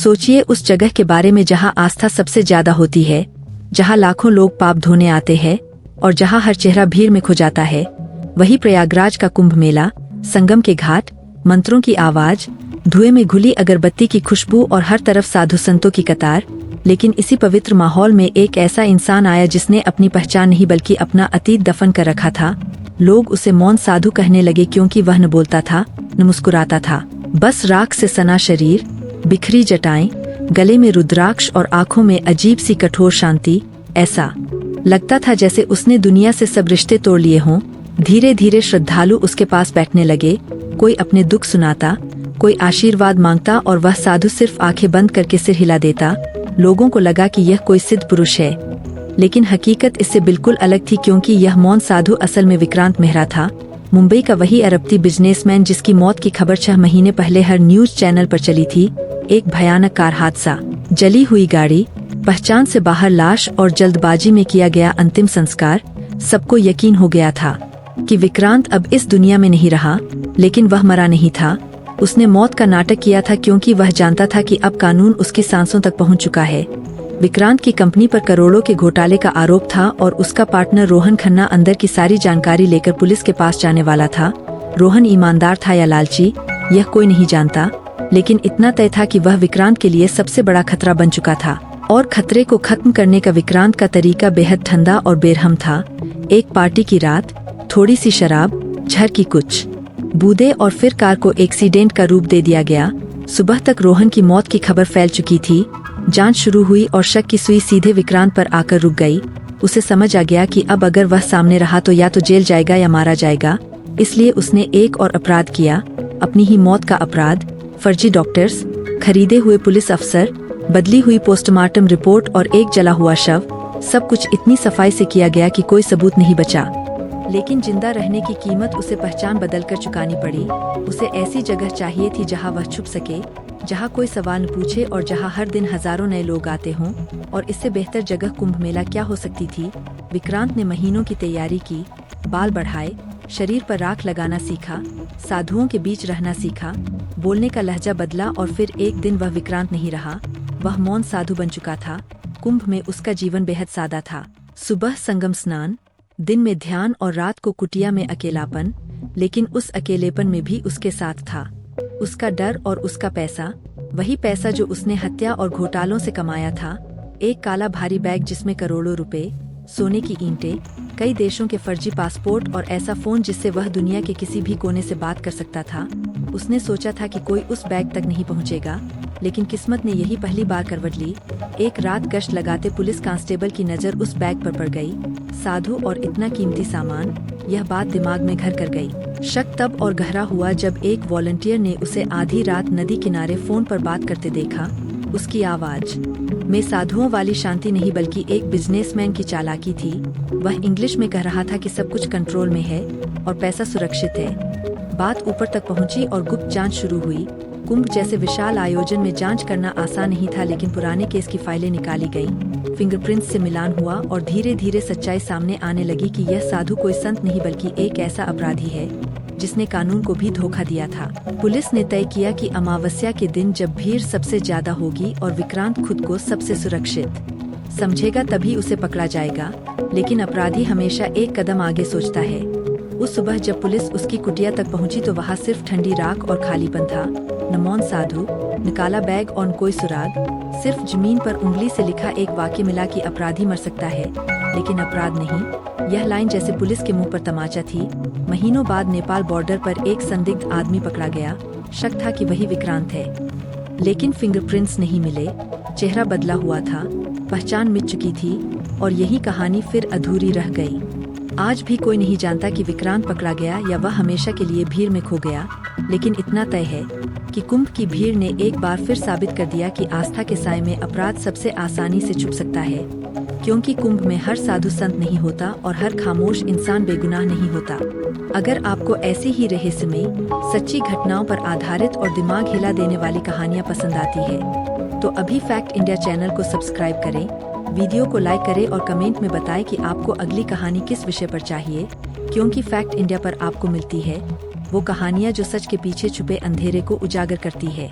सोचिए उस जगह के बारे में जहां आस्था सबसे ज्यादा होती है, जहां लाखों लोग पाप धोने आते हैं और जहां हर चेहरा भीड़ में खो जाता है। वही प्रयागराज का कुंभ मेला, संगम के घाट, मंत्रों की आवाज, धुएं में घुली अगरबत्ती की खुशबू और हर तरफ साधु संतों की कतार। लेकिन इसी पवित्र माहौल में एक ऐसा इंसान आया जिसने अपनी पहचान नहीं बल्कि अपना अतीत दफन कर रखा था। लोग उसे मौन साधु कहने लगे क्योंकि वह न बोलता था न मुस्कुराता था। बस राख से सना शरीर, बिखरी जटाएं, गले में रुद्राक्ष और आंखों में अजीब सी कठोर शांति। ऐसा लगता था जैसे उसने दुनिया से सब रिश्ते तोड़ लिए हों। धीरे धीरे श्रद्धालु उसके पास बैठने लगे। कोई अपने दुख सुनाता, कोई आशीर्वाद मांगता और वह साधु सिर्फ आंखें बंद करके सिर हिला देता। लोगों को लगा कि यह कोई सिद्ध पुरुष है, लेकिन हकीकत इससे बिल्कुल अलग थी क्योंकि यह मौन साधु असल में विक्रांत मेहरा था। मुंबई का वही अरबती बिजनेसमैन जिसकी मौत की खबर 6 महीने पहले हर न्यूज चैनल पर चली थी। एक भयानक कार हादसा, जली हुई गाड़ी, पहचान से बाहर लाश और जल्दबाजी में किया गया अंतिम संस्कार। सबको यकीन हो गया था कि विक्रांत अब इस दुनिया में नहीं रहा, लेकिन वह मरा नहीं था। उसने मौत का नाटक किया था क्योंकि वह जानता था कि अब कानून उसकी सांसों तक पहुंच चुका है। विक्रांत की कंपनी पर करोड़ों के घोटाले का आरोप था और उसका पार्टनर रोहन खन्ना अंदर की सारी जानकारी लेकर पुलिस के पास जाने वाला था। रोहन ईमानदार था या लालची, यह कोई नहीं जानता, लेकिन इतना तय था कि वह विक्रांत के लिए सबसे बड़ा खतरा बन चुका था। और खतरे को खत्म करने का विक्रांत का तरीका बेहद ठंडा और बेरहम था। एक पार्टी की रात, थोड़ी सी शराब, झर की कुछ बूंदें और फिर कार को एक्सीडेंट का रूप दे दिया गया। सुबह तक रोहन की मौत की खबर फैल चुकी थी। जांच शुरू हुई और शक की सुई सीधे विक्रांत पर आकर रुक गई। उसे समझ आ गया कि अब अगर वह सामने रहा तो या तो जेल जाएगा या मारा जाएगा। इसलिए उसने एक और अपराध किया, अपनी ही मौत का अपराध। फर्जी डॉक्टर्स, खरीदे हुए पुलिस अफसर, बदली हुई पोस्टमार्टम रिपोर्ट और एक जला हुआ शव। सब कुछ इतनी सफाई से किया गया कि कोई सबूत नहीं बचा। लेकिन जिंदा रहने की कीमत उसे पहचान बदलकर चुकानी पड़ी। उसे ऐसी जगह चाहिए थी जहां वह छुप सके, जहां कोई सवाल न पूछे और जहां हर दिन हजारों नए लोग आते हों। और इससे बेहतर जगह कुंभ मेला क्या हो सकती थी। विक्रांत ने महीनों की तैयारी की, बाल बढ़ाए, शरीर पर राख लगाना सीखा, साधुओं के बीच रहना सीखा, बोलने का लहजा बदला और फिर एक दिन वह विक्रांत नहीं रहा, वह मौन साधु बन चुका था। कुंभ में उसका जीवन बेहद सादा था। सुबह संगम स्नान, दिन में ध्यान और रात को कुटिया में अकेलापन। लेकिन उस अकेलेपन में भी उसके साथ था उसका डर और उसका पैसा, वही पैसा जो उसने हत्या और घोटालों से कमाया था। एक काला भारी बैग जिसमें करोड़ों रुपए, सोने की ईंटें, कई देशों के फर्जी पासपोर्ट और ऐसा फोन जिससे वह दुनिया के किसी भी कोने से बात कर सकता था। उसने सोचा था कि कोई उस बैग तक नहीं पहुंचेगा, लेकिन किस्मत ने यही पहली बार करवट ली। एक रात गश्त लगाते पुलिस कांस्टेबल की नजर उस बैग पर पड़ गई। साधु और इतना कीमती सामान, यह बात दिमाग में घर कर गई। शक तब और गहरा हुआ जब एक वॉलंटियर ने उसे आधी रात नदी किनारे फोन पर बात करते देखा। उसकी आवाज में साधुओं वाली शांति नहीं बल्कि एक बिजनेसमैन की चालाकी थी। वह इंग्लिश में कह रहा था कि सब कुछ कंट्रोल में है और पैसा सुरक्षित है। बात ऊपर तक पहुंची और गुप्त जांच शुरू हुई। कुंभ जैसे विशाल आयोजन में जांच करना आसान नहीं था, लेकिन पुराने केस की फाइलें निकाली गईं, फिंगरप्रिंट्स से मिलान हुआ और धीरे धीरे सच्चाई सामने आने लगी कि यह साधु कोई संत नहीं बल्कि एक ऐसा अपराधी है जिसने कानून को भी धोखा दिया था। पुलिस ने तय किया कि अमावस्या के दिन जब भीड़ सबसे ज्यादा होगी और विक्रांत खुद को सबसे सुरक्षित समझेगा तभी उसे पकड़ा जाएगा। लेकिन अपराधी हमेशा एक कदम आगे सोचता है। उस सुबह जब पुलिस उसकी कुटिया तक पहुंची तो वहां सिर्फ ठंडी राख और खालीपन था। न मौन साधु, न काला बैग और न कोई सुराग। सिर्फ जमीन पर उंगली से लिखा एक वाक्य मिला कि अपराधी मर सकता है लेकिन अपराध नहीं। यह लाइन जैसे पुलिस के मुंह पर तमाचा थी। महीनों बाद नेपाल बॉर्डर पर एक संदिग्ध आदमी पकड़ा गया। शक था कि वही विक्रांत है, लेकिन फिंगरप्रिंट्स नहीं मिले। चेहरा बदला हुआ था, पहचान मिट चुकी थी और यही कहानी फिर अधूरी रह गई। आज भी कोई नहीं जानता कि विक्रांत पकड़ा गया या वह हमेशा के लिए भीड़ में खो गया। लेकिन इतना तय है कि कुंभ की भीड़ ने एक बार फिर साबित कर दिया कि आस्था के साए में अपराध सबसे आसानी से छुप सकता है। क्योंकि कुंभ में हर साधु संत नहीं होता और हर खामोश इंसान बेगुनाह नहीं होता। अगर आपको ऐसी ही रहस्यमयी, सच्ची घटनाओं पर आधारित और दिमाग हिला देने वाली कहानियाँ पसंद आती है तो अभी फैक्ट इंडिया चैनल को सब्सक्राइब करें, वीडियो को लाइक करें और कमेंट में बताएं कि आपको अगली कहानी किस विषय पर चाहिए। क्योंकि फैक्ट इंडिया पर आपको मिलती है वो कहानियाँ जो सच के पीछे छुपे अंधेरे को उजागर करती है।